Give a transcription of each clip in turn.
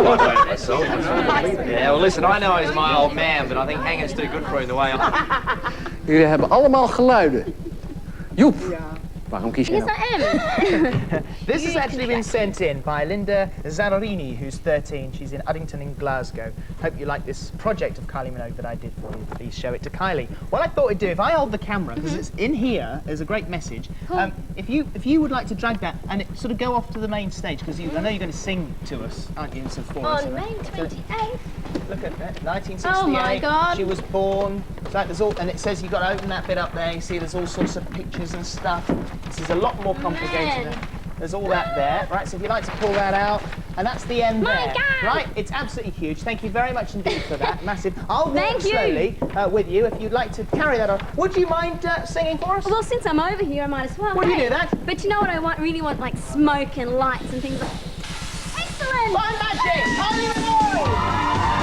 Yeah, well, listen, I know he's my old man, but I think hanging's too good for him the way I'm... Jullie hebben allemaal geluiden. Joep, waarom kies je Yes, nou? I am. This has actually been sent in by Linda Zanarini, who's 13. She's in Uddington in Glasgow. Hope you like this project of Kylie Minogue that I did for you. Please show it to Kylie. What I thought I'd do, if I hold the camera, because it's in here, there's a great message. If you would like to drag that and sort of go off to the main stage, because I know you're going to sing to us, aren't you? For us. On May 28th. Look at that, 1968. Oh my God. She was born. Like there's all, and it says you've got to open that bit up there. You see, there's all sorts of pictures and stuff. This is a lot more complicated. There's all that there, right? So if you'd like to pull that out, and that's the end My there, God. right? It's absolutely huge. Thank you very much indeed for that. Massive. I'll walk Thank you. slowly with you if you'd like to carry that on. Would you mind singing for us? Well, since I'm over here, I might as well. Would you do that? But you know what I really want, like smoke and lights and things like. Excellent. Fine magic. Kylie Minogue!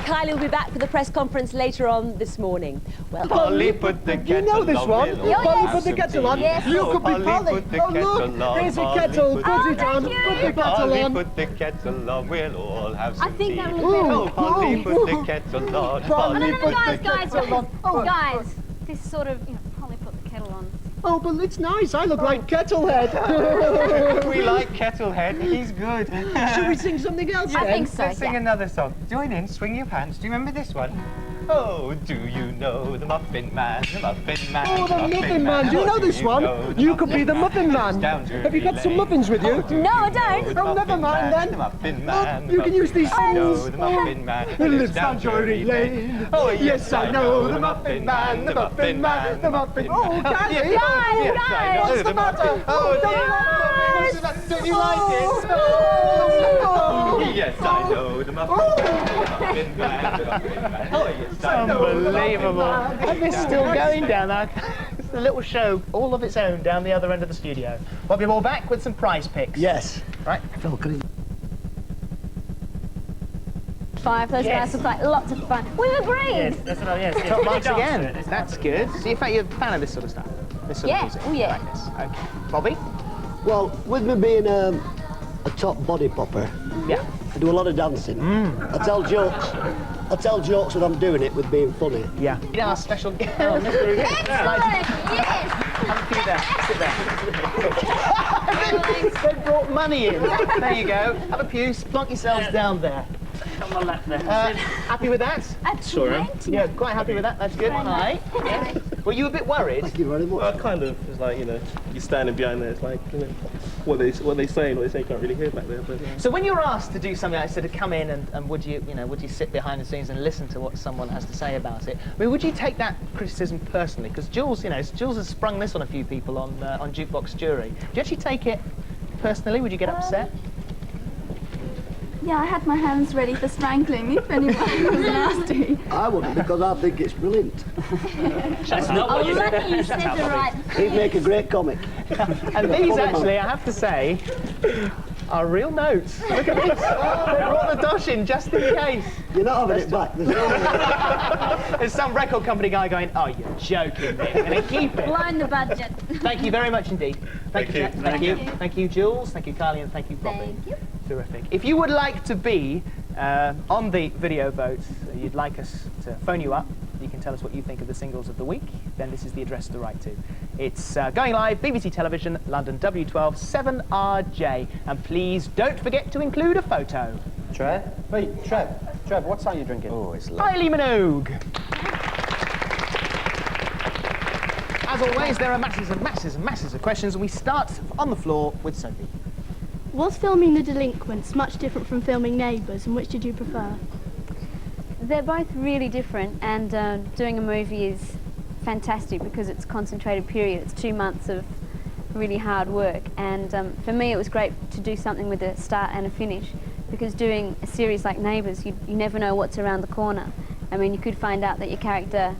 Kylie will be back for the press conference later on this morning. Well, Polly put the kettle on. You know this one. Willow. Polly put the kettle on. Yes. You could be Polly. Oh, look, here's a kettle. Put it on. Put the kettle Polly on. put the kettle on. We'll all have some I think tea. that will be Oh, Polly put the kettle on. Polly No, put guys, the guys, kettle on. Oh. guys. This sort of, Polly put the kettle on. Oh, but it's nice. I look like Kettlehead. We like Kettlehead. He's good. Should we sing something else I then? think so. Let's sing another song. Join in, swing your pants. Do you remember this one? Oh, do you know the Muffin Man? The Muffin Man. Oh, the Muffin Man. Do you know this one? You could be the Muffin Man. Have you got some muffins with you? No, I don't. Oh, never mind then. The Muffin Man. You can use these I know songs. the Muffin Man. He lives down Drury Lane. Oh, Yes, I know the Muffin Man, the Muffin Man, the Muffin. Oh, Daddy! Guys, What's the matter? Oh, don't you like it? Oh, Yes, I know the Muffin Man. The Muffin Man. The Muffin Man. Oh, yes, I know. Unbelievable. And it's still going down there. It's a little show all of its own down the other end of the studio. We'll be all back with some prize picks. yes. Right. Five, those guys look like lots of fun. We've agreed. That's what yes. Top marks again. That's good. So in fact, you're a fan of this sort of stuff? This sort of music? Oh yeah. Like this. Okay. Bobby? Well, with me being a top body popper, Yeah. I do a lot of dancing. I tell jokes when I'm doing it with being funny. Yeah. Our special guest. Oh, Mr. Excellent. Yes. Have a few there. Sit there. They brought money in. There you go. Have a pew. Plonk yourselves down there. On my left there. Happy with that? Yeah, quite happy with that. That's good. Aye. Yeah. Were you a bit worried? Thank you very much. Well, kind of. It's like, you're standing behind there. It's like, what they say and what they say you can't really hear back there. But So when you're asked to do something like, to come in and would you sit behind the scenes and listen to what someone has to say about it? I mean, would you take that criticism personally? Because Jules, Jules has sprung this on a few people on Jukebox Jury. Do you actually take it personally? Would you get upset? Yeah, I had my hands ready for strangling if anyone was nasty. I wouldn't, because I think it's brilliant. That's not what you said. Lucky you said the right He'd make a great comic. And these actually, I have to say, are real notes. Look at this. They brought the dosh in just in case. You're not having it back. There's no There's some record company guy going, oh, you're joking me. I'm going to keep it. blown the budget. Thank you very much indeed. Thank you. Jack. Thank you. Thank you, Jules. Thank you, Kylie, and thank you, Bobby. Thank you. Terrific. If you would like to be on the video vote, you'd like us to phone you up, you can tell us what you think of the singles of the week, then this is the address to write to. It's going live, BBC Television, London W12 7RJ. And please don't forget to include a photo. Trev? Wait, Trev, what song are you drinking? Oh, it's Kylie Minogue. As always, there are masses and masses and masses of questions, and we start on the floor with Sophie. Was filming The Delinquents much different from filming Neighbours, and which did you prefer? They're both really different, and doing a movie is fantastic because it's a concentrated period. It's 2 months of really hard work, and for me it was great to do something with a start and a finish, because doing a series like Neighbours, you never know what's around the corner. I mean, you could find out that your character,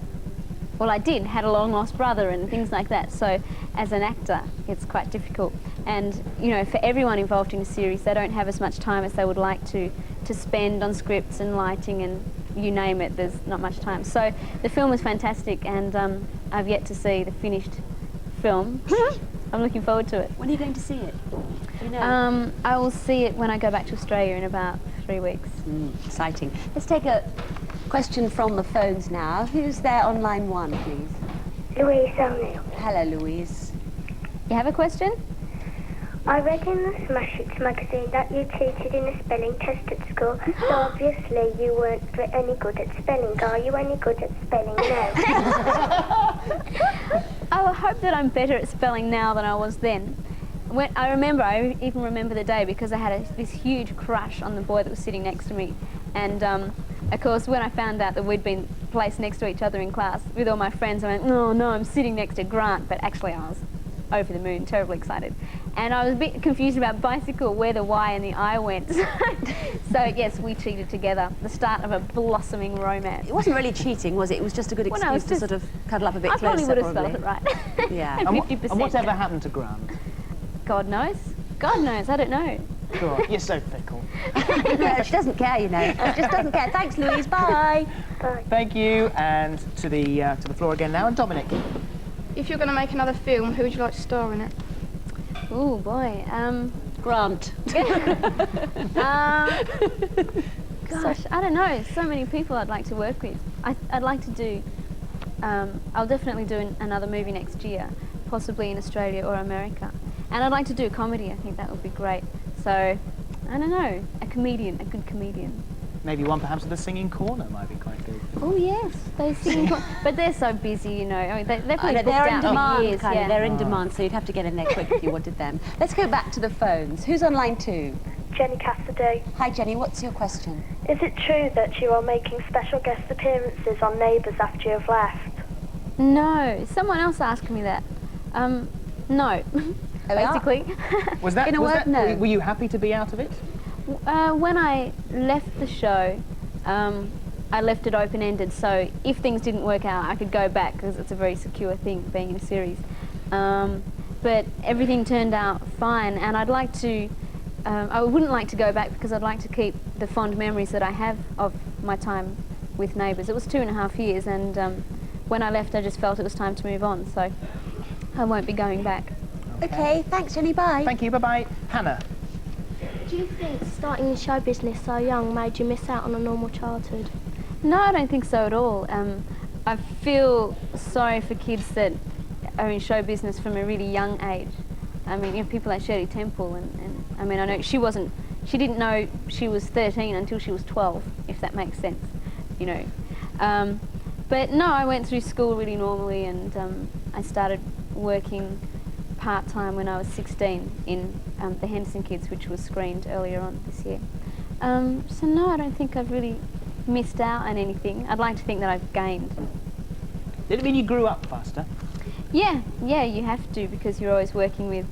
well, I did, had a long-lost brother and things like that, so as an actor it's quite difficult. And, you know, for everyone involved in a series, they don't have as much time as they would like to spend on scripts and lighting and you name it, there's not much time. So the film was fantastic, and I've yet to see the finished film. I'm looking forward to it. When are you going to see it? Do you know? I will see it when I go back to Australia in about 3 weeks. Exciting. Let's take a question from the phones now. Who's there on line 1, please? Louise O'Neill. Hello, Louise. You have a question? I read in the Smash Hits magazine that you cheated in a spelling test at school, so obviously you weren't any good at spelling. Are you any good at spelling now? I hope that I'm better at spelling now than I was then. I even remember the day because I had this huge crush on the boy that was sitting next to me. And of course, when I found out that we'd been placed next to each other in class with all my friends, I went, oh no, I'm sitting next to Grant. But actually I was over the moon, terribly excited. And I was a bit confused about bicycle, where the Y and the I went. So yes, we cheated together. The start of a blossoming romance. It wasn't really cheating, was it? It was just a good excuse to sort of cuddle up a bit closer. I probably would have spelled it right. Yeah. And, 50%. and whatever happened to Grant? God knows. God knows, I don't know. God, you're so fickle. No, she doesn't care, you know. She just doesn't care. Thanks, Louise. Bye. Bye. Thank you, and to the floor again now, and Dominic. If you're going to make another film, who would you like to star in it? Oh boy. Grant. Gosh, I don't know. So many people I'd like to work with. I'd like to do. I'll definitely do another movie next year, possibly in Australia or America. And I'd like to do a comedy. I think that would be great. So, I don't know, a good comedian. Maybe one perhaps with a singing corner might be quite good. Oh yes, those singing but they're so busy, you know. I mean, they've been booked They're in out for demand, years. Kylie. Yeah. They're in demand, so you'd have to get in there quick if you wanted them. Let's go back to the phones. Who's on line 2? Jenny Cassidy. Hi, Jenny. What's your question? Is it true that you are making special guest appearances on Neighbours after you've left? No, someone else asked me that. No, basically. Was that, In a was word, that no. Were you happy to be out of it? When I left the show, I left it open-ended, so if things didn't work out, I could go back, because it's a very secure thing, being in a series. But everything turned out fine, and I'd like to, I wouldn't like to go back because I'd like to keep the fond memories that I have of my time with Neighbours. It was 2.5 years, and when I left, I just felt it was time to move on, so I won't be going back. Okay, thanks, Jenny. Bye. Thank you. Bye-bye. Hannah. Do you think starting the show business so young made you miss out on a normal childhood? No, I don't think so at all. I feel sorry for kids that are in show business from a really young age. I mean, you know, people like Shirley Temple, and I mean, I know she didn't know she was 13 until she was 12, if that makes sense, you know. But no, I went through school really normally, and I started working part-time when I was 16 in the Henderson Kids, which was screened earlier on this year. So no, I don't think I've really missed out on anything. I'd like to think that I've gained. Did it mean you grew up faster? Yeah, you have to, because you're always working with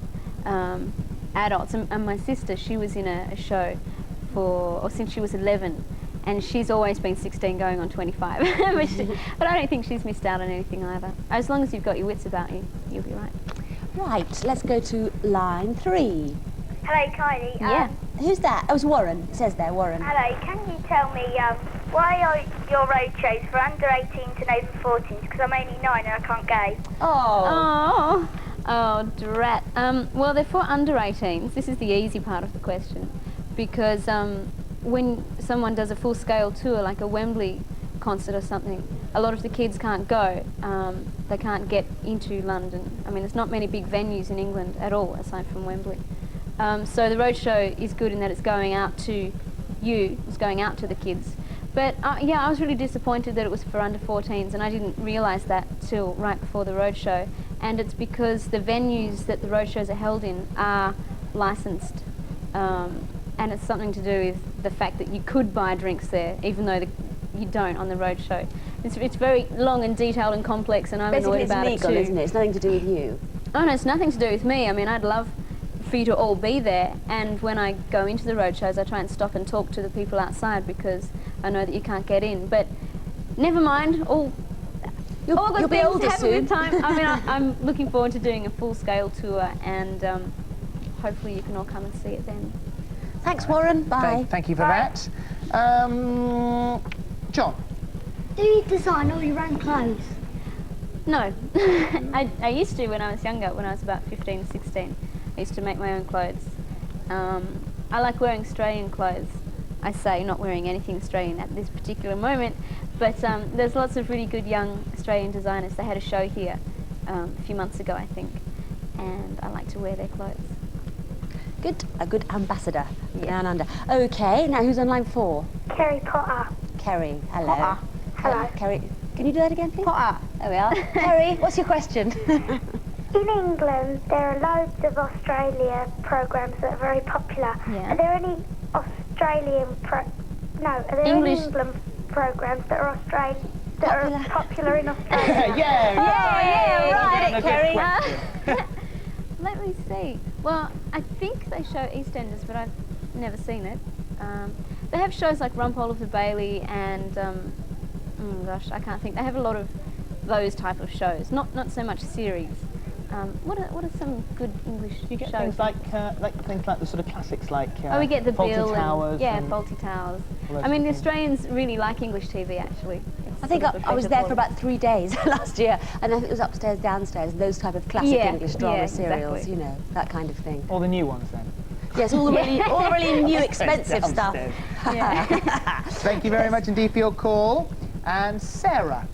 adults. And my sister, she was in a show or since she was 11, and she's always been 16 going on 25. But I don't think she's missed out on anything either. As long as you've got your wits about you, you'll be right. Right, let's go to line 3. Hello, Kylie. Yeah. Who's that? Oh, it's Warren. It says there, Warren. Hello, can you tell me why are your road shows for under 18s and over 14s? Because I'm only 9 and I can't go. Oh, drat. Well, they're for under 18s. This is the easy part of the question, because when someone does a full-scale tour, like a Wembley concert or something, a lot of the kids can't go. They can't get into London. I mean, there's not many big venues in England at all, aside from Wembley. So the roadshow is good in that it's going out to you, it's going out to the kids. But yeah, I was really disappointed that it was for under 14s, and I didn't realise that till right before the roadshow. And it's because the venues that the roadshows are held in are licensed, and it's something to do with the fact that you could buy drinks there, even though you don't on the roadshow. It's very long and detailed and complex, and I'm annoyed about it too. Basically, it's legal, isn't it? It's nothing to do with you. Oh no, it's nothing to do with me. I mean, I'd love for you to all be there, and when I go into the roadshows I try and stop and talk to the people outside because I know that you can't get in. But never mind, all You'll be older have soon. a good time. I mean, I'm looking forward to doing a full-scale tour, and hopefully you can all come and see it then. Thanks, Warren. Bye. Thank you for that. John. Do you design all your own clothes? No. I used to when I was younger, when I was about 15, 16. I used to make my own clothes. I like wearing Australian clothes. I say not wearing anything Australian at this particular moment, but there's lots of really good young Australian designers. They had a show here a few months ago, I think, and I like to wear their clothes. Good, a good ambassador down under. Okay, now who's on line 4? Kerry Potter. Kerry, hello. Potter. Hello. Kerry, can you do that again, please? Potter. There we are. Kerry, what's your question? In England, there are loads of Australia programmes that are very popular. Yeah. Are there any English. any England programmes that are popular in Australia? Right, Kerry. Kerry. Let me see. Well, I think they show EastEnders, but I've never seen it. They have shows like Rump Oliver Bailey and, oh gosh, I can't think. They have a lot of those type of shows, not so much series. What are some good English You get shows? things like things like the sort of classics like we get the Fawlty Bill Towers. and Fawlty Towers. all those I mean, the things. Australians really like English TV, actually. It's I think sort of I was effective there for for about 3 days last year, and I think it was upstairs, downstairs, those type of classic Yeah, English drama yeah, serials, exactly. you know, that kind of thing. All the new ones then. Yes, all the really new, expensive stuff. Downstairs. Yeah. Thank you very much indeed for your call. And Sarah.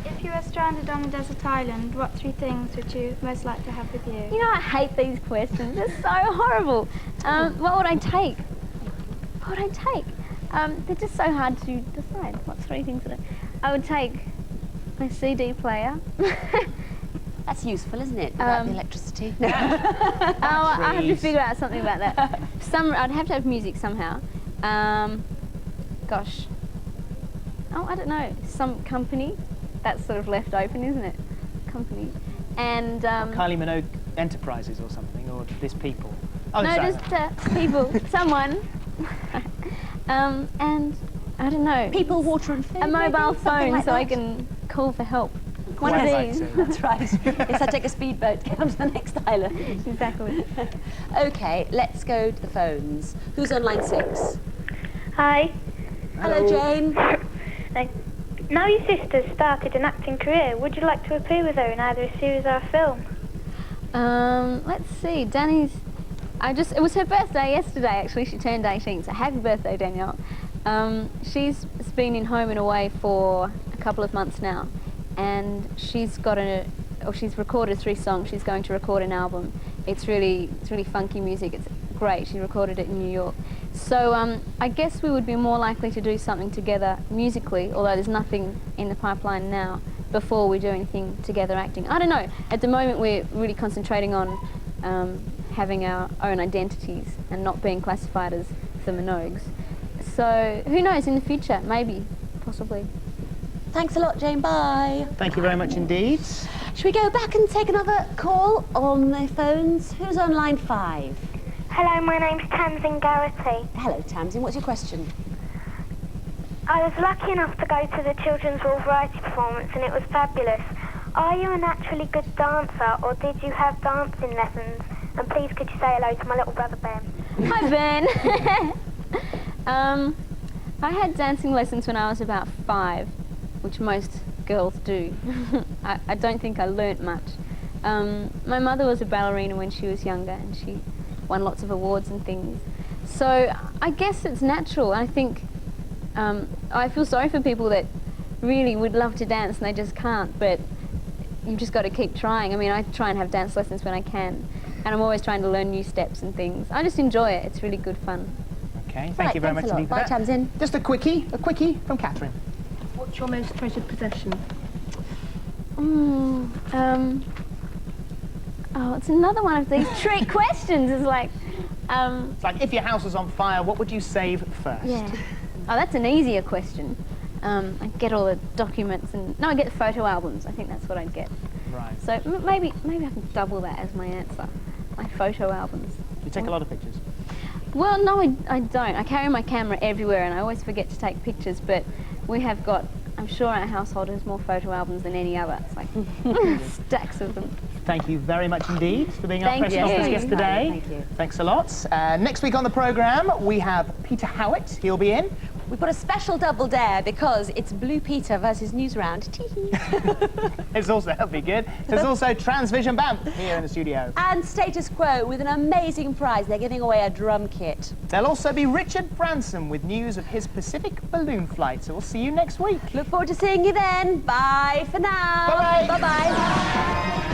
If you were stranded on a desert island, what 3 things would you most like to have with you? You know, I hate these questions. They're so horrible. What would I take? What would I take? They're just so hard to decide. What 3 things would I would take my CD player. That's useful, isn't it? Without the electricity. I have to figure out something about that. I'd have to have music somehow. Gosh. Oh, I don't know. Some company. That's sort of left open, isn't it? Company. And Kylie Minogue Enterprises or something, or just people. Oh, no, sorry. just people. Someone. And I don't know. People, water and food. A mobile maybe? Something phone like so I that. can call for help. One Quite of right, these. so. That's right. Yes, I take a speedboat to get onto the next island. Exactly. Okay, let's go to the phones. Who's on line 6? Hi. Hello, Jane. Now your sister's started an acting career. Would you like to appear with her in either a series or a film? Let's see. Danny's. It was her birthday yesterday. Actually, she turned 18. So happy birthday, Danielle. She's been in home and away for a couple of months now, and she's recorded 3 songs. She's going to record an album. It's really funky music. It's great. She recorded it in New York. So I guess we would be more likely to do something together musically, although there's nothing in the pipeline now, before we do anything together acting. I don't know. At the moment we're really concentrating on having our own identities and not being classified as the Minogues. So who knows, in the future, maybe, possibly. Thanks a lot, Jane. Bye. Thank you very much indeed. Should we go back and take another call on the phones? Who's on line 5? Hello, my name's Tamsin Garrity. Hello, Tamsin. What's your question? I was lucky enough to go to the Children's World Variety performance and it was fabulous. Are you a naturally good dancer or did you have dancing lessons? And please could you say hello to my little brother Ben? Hi, Ben. I had dancing lessons when I was about 5, which most girls do. I don't think I learnt much. My mother was a ballerina when she was younger and she won lots of awards and things. So I guess it's natural. I think I feel sorry for people that really would love to dance and they just can't, but you've just got to keep trying. I mean, I try and have dance lessons when I can, and I'm always trying to learn new steps and things. I just enjoy it. It's really good fun. Okay, thank you very much indeed for that. Bye, Tamsin. Just a quickie from Catherine. What's your most treasured possession? Oh, it's another one of these trick questions. It's like, It's like, if your house was on fire, what would you save first? yeah. Oh, that's an easier question. I'd get all the documents and... No, I'd get the photo albums. I think that's what I'd get. Right. So maybe I can double that as my answer. My photo albums. You take a lot of pictures? Well, no, I don't. I carry my camera everywhere and I always forget to take pictures, but we have got... I'm sure our household has more photo albums than any other. It's like stacks of them. Thank you very much indeed for being our Thank press you. conference guest today. Thank you. Thanks a lot. Next week on the programme, we have Peter Howitt. He'll be in. We've got a special double dare because it's Blue Peter versus Newsround. It's also, that'll be good. There's also Transvision Bamp here in the studio. And Status Quo with an amazing prize. They're giving away a drum kit. There'll also be Richard Branson with news of his Pacific balloon flight. So we'll see you next week. Look forward to seeing you then. Bye for now. Bye-bye. Bye-bye.